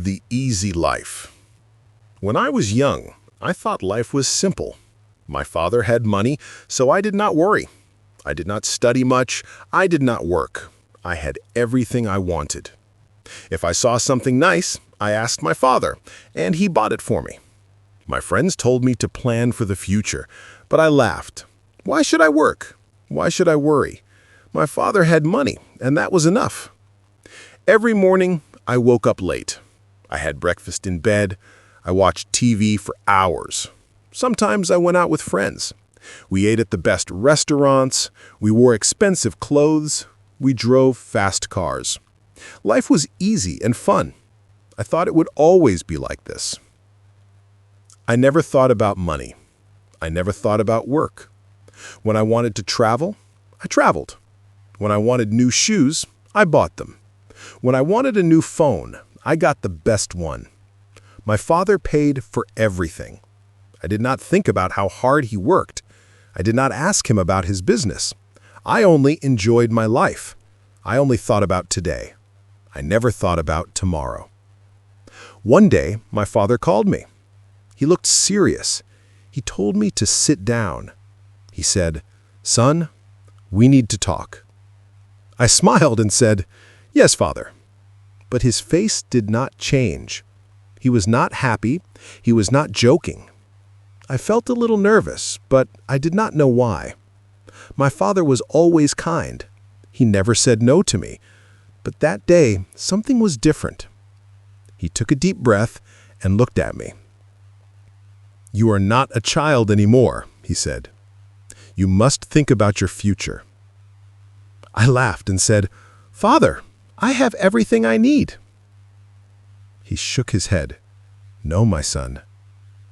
The easy life. When I was young, I thought life was simple. My father had money, so I did not worry. I did not study much. I did not work. I had everything I wanted. If I saw something nice, I asked my father, and he bought it for me. My friends told me to plan for the future, but I laughed. Why should I work? Why should I worry? My father had money, and that was enough. Every morning, I woke up late. I had breakfast in bed. I watched TV for hours. Sometimes I went out with friends. We ate at the best restaurants. We wore expensive clothes. We drove fast cars. Life was easy and fun. I thought it would always be like this. I never thought about money. I never thought about work. When I wanted to travel, I traveled. When I wanted new shoes, I bought them. When I wanted a new phone, I got the best one. My father paid for everything. I did not think about how hard he worked. I did not ask him about his business. I only enjoyed my life. I only thought about today. I never thought about tomorrow. One day, my father called me. He looked serious. He told me to sit down. He said, "Son, we need to talk." I smiled and said, "Yes, Father." But his face did not change. He was not happy. He was not joking. I felt a little nervous, but I did not know why. My father was always kind. He never said no to me. But that day, something was different. He took a deep breath and looked at me. "You are not a child anymore," he said. "You must think about your future." I laughed and said, "Father, I have everything I need." He shook his head. "No, my son.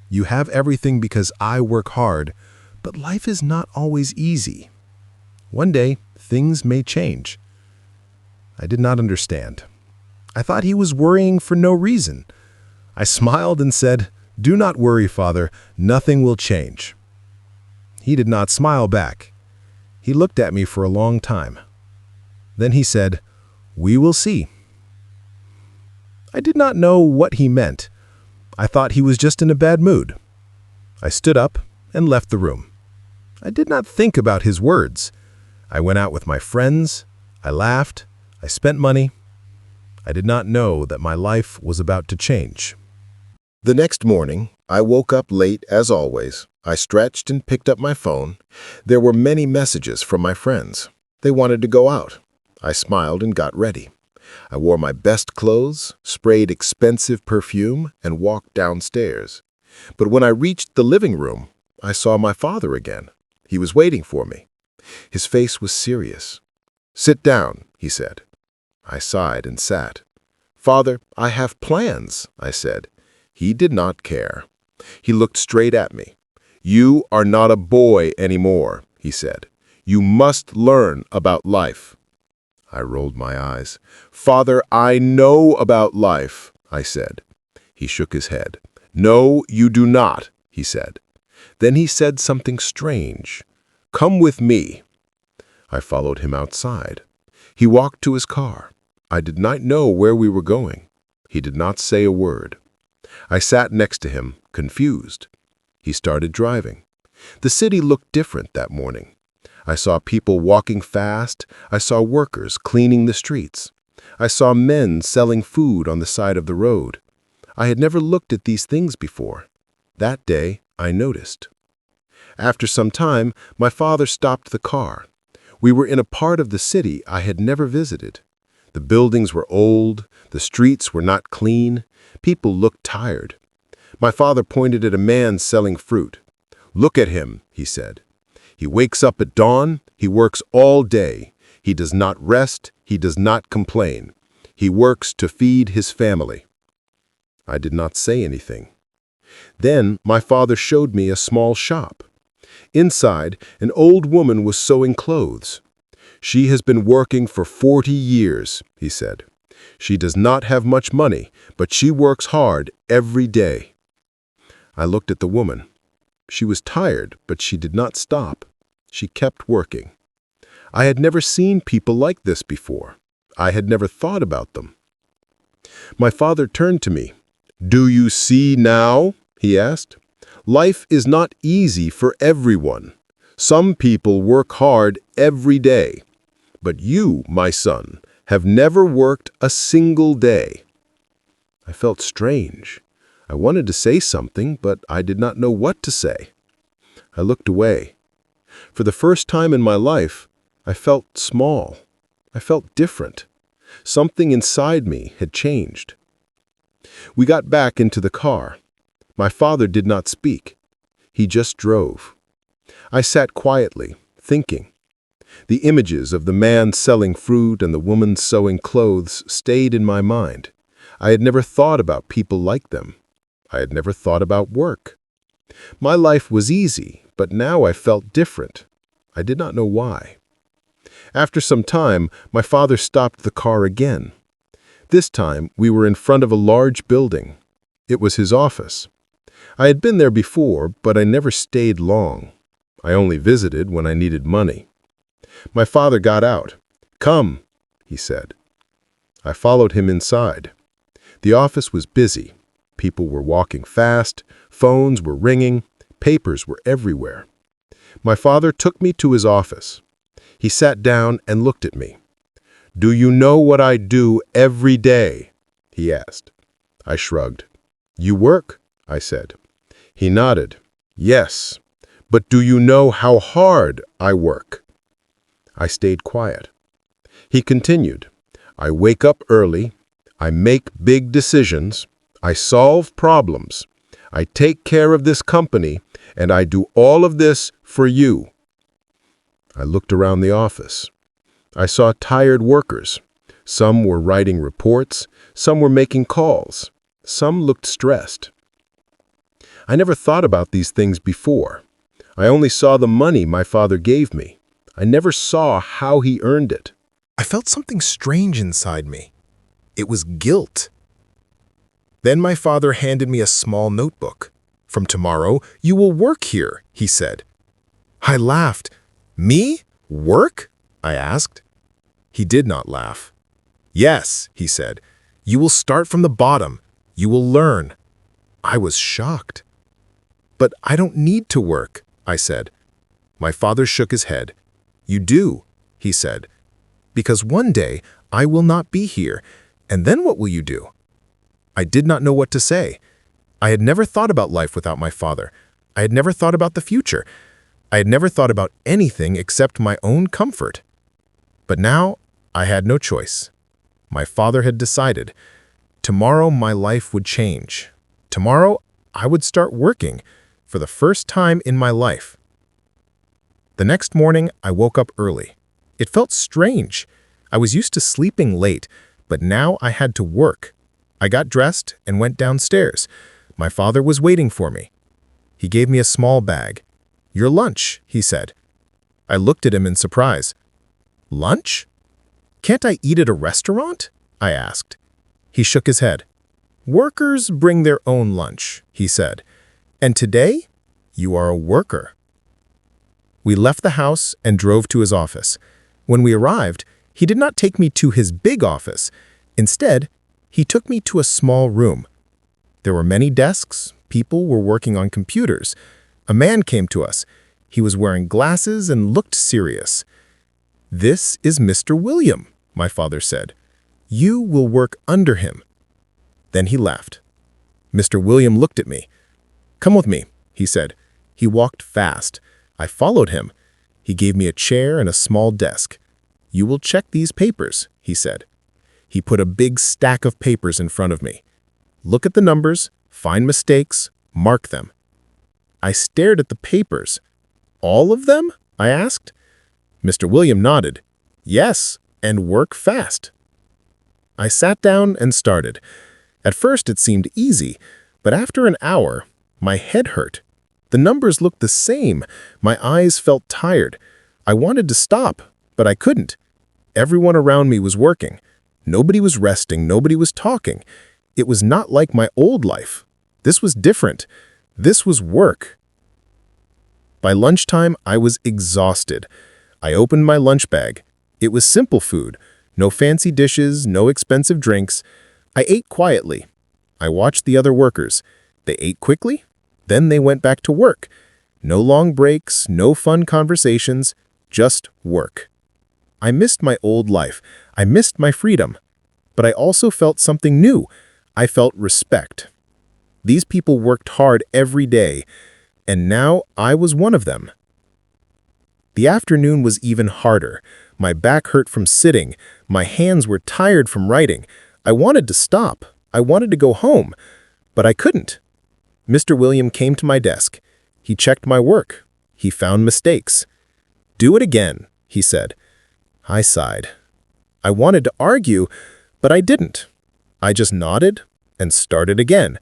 You have everything because I work hard, but life is not always easy. One day, things may change." I did not understand. I thought he was worrying for no reason. I smiled and said, "Do not worry, Father. Nothing will change." He did not smile back. He looked at me for a long time. Then he said, "We will see." I did not know what he meant. I thought he was just in a bad mood. I stood up and left the room. I did not think about his words. I went out with my friends. I laughed. I spent money. I did not know that my life was about to change. The next morning, I woke up late as always. I stretched and picked up my phone. There were many messages from my friends. They wanted to go out. I smiled and got ready. I wore my best clothes, sprayed expensive perfume, and walked downstairs. But when I reached the living room, I saw my father again. He was waiting for me. His face was serious. "Sit down," he said. I sighed and sat. "Father, I have plans," I said. He did not care. He looked straight at me. "You are not a boy anymore," he said. "You must learn about life." I rolled my eyes. "Father, I know about life," I said. He shook his head. "No, you do not," he said. Then he said something strange. "Come with me." I followed him outside. He walked to his car. I did not know where we were going. He did not say a word. I sat next to him, confused. He started driving. The city looked different that morning. I saw people walking fast. I saw workers cleaning the streets. I saw men selling food on the side of the road. I had never looked at these things before. That day, I noticed. After some time, my father stopped the car. We were in a part of the city I had never visited. The buildings were old. The streets were not clean. People looked tired. My father pointed at a man selling fruit. "Look at him," he said. "He wakes up at dawn. He works all day. He does not rest. He does not complain. He works to feed his family." I did not say anything. Then my father showed me a small shop. Inside, an old woman was sewing clothes. "She has been working for 40 years, he said. "She does not have much money, but she works hard every day." I looked at the woman. She was tired, but she did not stop. She kept working. I had never seen people like this before. I had never thought about them. My father turned to me. "Do you see now?" he asked. "Life is not easy for everyone. Some people work hard every day. But you, my son, have never worked a single day." I felt strange. I wanted to say something, but I did not know what to say. I looked away. For the first time in my life, I felt small. I felt different. Something inside me had changed. We got back into the car. My father did not speak. He just drove. I sat quietly, thinking. The images of the man selling fruit and the woman sewing clothes stayed in my mind. I had never thought about people like them. I had never thought about work. My life was easy, but now I felt different. I did not know why. After some time, my father stopped the car again. This time, we were in front of a large building. It was his office. I had been there before, but I never stayed long. I only visited when I needed money. My father got out. "Come," he said. I followed him inside. The office was busy. People were walking fast, phones were ringing, papers were everywhere. My father took me to his office. He sat down and looked at me. "Do you know what I do every day?" he asked. I shrugged. "You work," I said. He nodded. "Yes, but do you know how hard I work?" I stayed quiet. He continued. "I wake up early. I make big decisions. I solve problems. I take care of this company, and I do all of this for you." I looked around the office. I saw tired workers. Some were writing reports. Some were making calls. Some looked stressed. I never thought about these things before. I only saw the money my father gave me. I never saw how he earned it. I felt something strange inside me. It was guilt. Then my father handed me a small notebook. "From tomorrow, you will work here," he said. I laughed. "Me? Work?" I asked. He did not laugh. "Yes," he said. "You will start from the bottom. You will learn." I was shocked. "But I don't need to work," I said. My father shook his head. "You do," he said. "Because one day I will not be here, and then what will you do?" I did not know what to say. I had never thought about life without my father. I had never thought about the future. I had never thought about anything except my own comfort. But now I had no choice. My father had decided. Tomorrow my life would change. Tomorrow I would start working for the first time in my life. The next morning I woke up early. It felt strange. I was used to sleeping late, but now I had to work. I got dressed and went downstairs. My father was waiting for me. He gave me a small bag. "Your lunch," he said. I looked at him in surprise. "Lunch? Can't I eat at a restaurant?" I asked. He shook his head. "Workers bring their own lunch," he said. "And today, you are a worker." We left the house and drove to his office. When we arrived, he did not take me to his big office. Instead, he took me to a small room. There were many desks. People were working on computers. A man came to us. He was wearing glasses and looked serious. "This is Mr. William," my father said. "You will work under him." Then he left. Mr. William looked at me. "Come with me," he said. He walked fast. I followed him. He gave me a chair and a small desk. "You will check these papers," he said. He put a big stack of papers in front of me. "Look at the numbers, find mistakes, mark them." I stared at the papers. "All of them?" I asked. Mr. William nodded. "Yes, and work fast." I sat down and started. At first it seemed easy, but after an hour, my head hurt. The numbers looked the same. My eyes felt tired. I wanted to stop, but I couldn't. Everyone around me was working. Nobody was resting, nobody was talking. It was not like my old life. This was different. This was work. By lunchtime, I was exhausted. I opened my lunch bag. It was simple food. No fancy dishes, no expensive drinks. I ate quietly. I watched the other workers. They ate quickly, then they went back to work. No long breaks, no fun conversations, just work. I missed my old life. I missed my freedom. But I also felt something new. I felt respect. These people worked hard every day, and now I was one of them. The afternoon was even harder. My back hurt from sitting. My hands were tired from writing. I wanted to stop. I wanted to go home, but I couldn't. Mr. William came to my desk. He checked my work. He found mistakes. "Do it again," he said. I sighed. I wanted to argue, but I didn't. I just nodded and started again.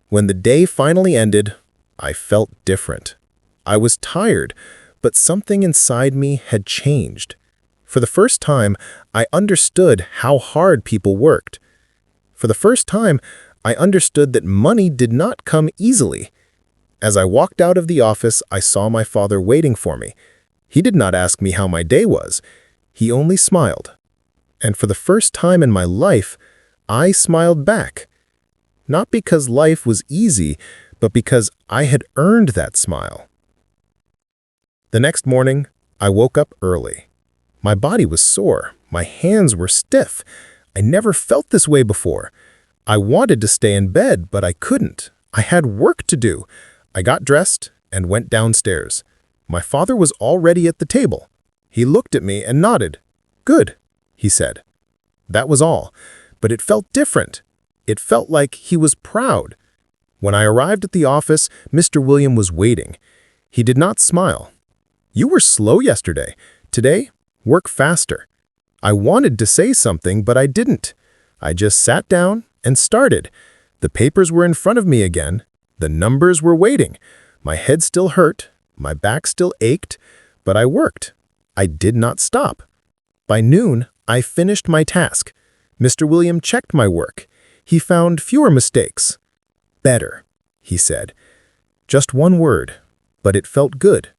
When the day finally ended, I felt different. I was tired, but something inside me had changed. For the first time, I understood how hard people worked. For the first time, I understood that money did not come easily. As I walked out of the office, I saw my father waiting for me. He did not ask me how my day was. He only smiled. And for the first time in my life, I smiled back. Not because life was easy, but because I had earned that smile. The next morning, I woke up early. My body was sore. My hands were stiff. I never felt this way before. I wanted to stay in bed, but I couldn't. I had work to do. I got dressed and went downstairs. My father was already at the table. He looked at me and nodded. "Good," he said. That was all, but it felt different. It felt like he was proud. When I arrived at the office, Mr. William was waiting. He did not smile. "You were slow yesterday. Today, work faster." I wanted to say something, but I didn't. I just sat down and started. The papers were in front of me again. The numbers were waiting. My head still hurt. My back still ached. But I worked. I did not stop. By noon, I finished my task. Mr. William checked my work. He found fewer mistakes. "Better," he said. Just one word, but it felt good.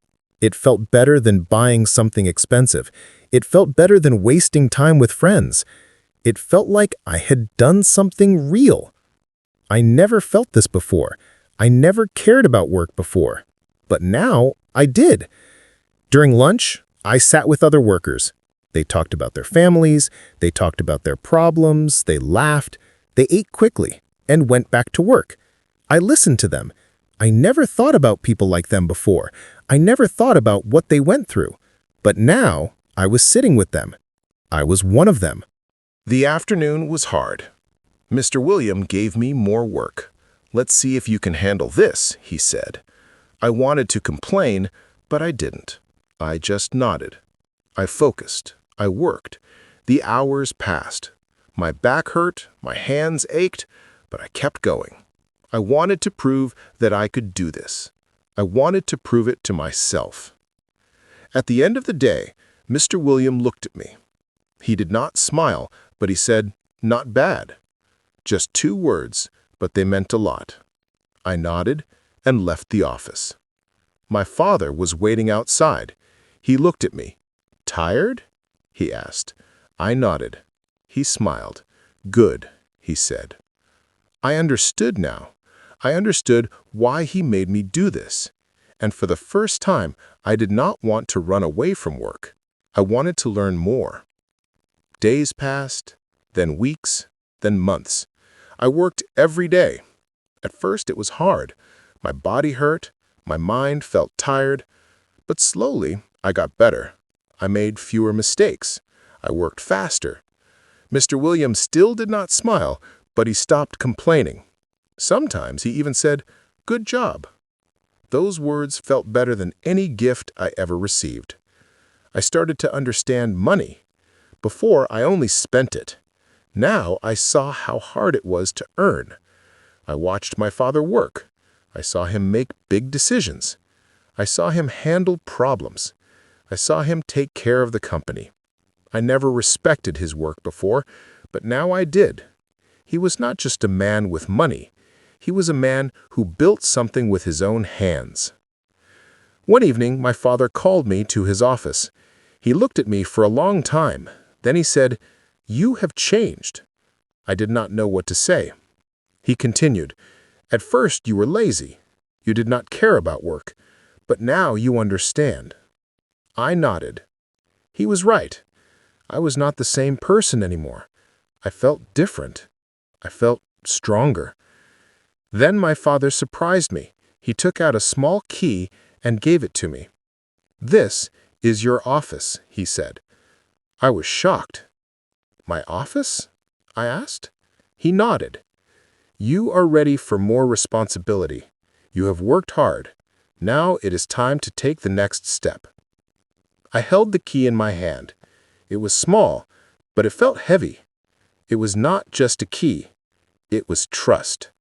It felt better than buying something expensive. It felt better than wasting time with friends. It felt like I had done something real. I never felt this before. I never cared about work before. But now I did. During lunch, I sat with other workers. They talked about their families. They talked about their problems. They laughed. They ate quickly and went back to work. I listened to them. I never thought about people like them before. I never thought about what they went through. But now I was sitting with them. I was one of them. The afternoon was hard. Mr. William gave me more work. "Let's see if you can handle this," he said. I wanted to complain, but I didn't. I just nodded. I focused. I worked. The hours passed. My back hurt, my hands ached, but I kept going. I wanted to prove that I could do this. I wanted to prove it to myself. At the end of the day, Mr. William looked at me. He did not smile, but he said, "Not bad." Just 2 words, but they meant a lot. I nodded and left the office. My father was waiting outside. He looked at me. "Tired?" he asked. I nodded. He smiled. "Good," he said. I understood now. I understood why he made me do this. And for the first time, I did not want to run away from work. I wanted to learn more. Days passed, then weeks, then months. I worked every day. At first it was hard. My body hurt, my mind felt tired. But slowly, I got better. I made fewer mistakes. I worked faster. Mr. Williams still did not smile, but he stopped complaining. Sometimes he even said, "Good job." Those words felt better than any gift I ever received. I started to understand money. Before, I only spent it. Now I saw how hard it was to earn. I watched my father work. I saw him make big decisions. I saw him handle problems. I saw him take care of the company. I never respected his work before, but now I did. He was not just a man with money. He was a man who built something with his own hands. One evening, my father called me to his office. He looked at me for a long time. Then he said, "You have changed." I did not know what to say. He continued, "At first you were lazy. You did not care about work. But now you understand." I nodded. He was right. I was not the same person anymore. I felt different. I felt stronger. Then my father surprised me. He took out a small key and gave it to me. "This is your office," he said. I was shocked. "My office?" I asked. He nodded. "You are ready for more responsibility. You have worked hard. Now it is time to take the next step." I held the key in my hand. It was small, but it felt heavy. It was not just a key. It was trust.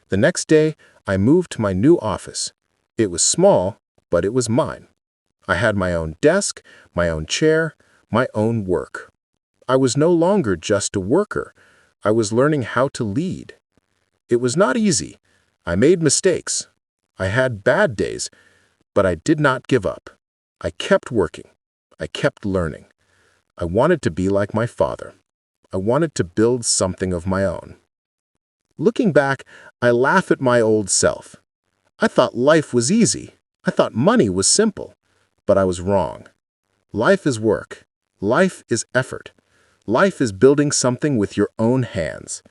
The next day, I moved to my new office. It was small, but it was mine. I had my own desk, my own chair, my own work. I was no longer just a worker. I was learning how to lead. It was not easy. I made mistakes. I had bad days, but I did not give up. I kept working. I kept learning. I wanted to be like my father. I wanted to build something of my own. Looking back, I laugh at my old self. I thought life was easy. I thought money was simple. But I was wrong. Life is work. Life is effort. Life is building something with your own hands.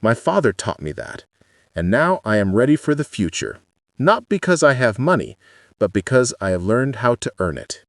My father taught me that. And now I am ready for the future. Not because I have money, but because I have learned how to earn it.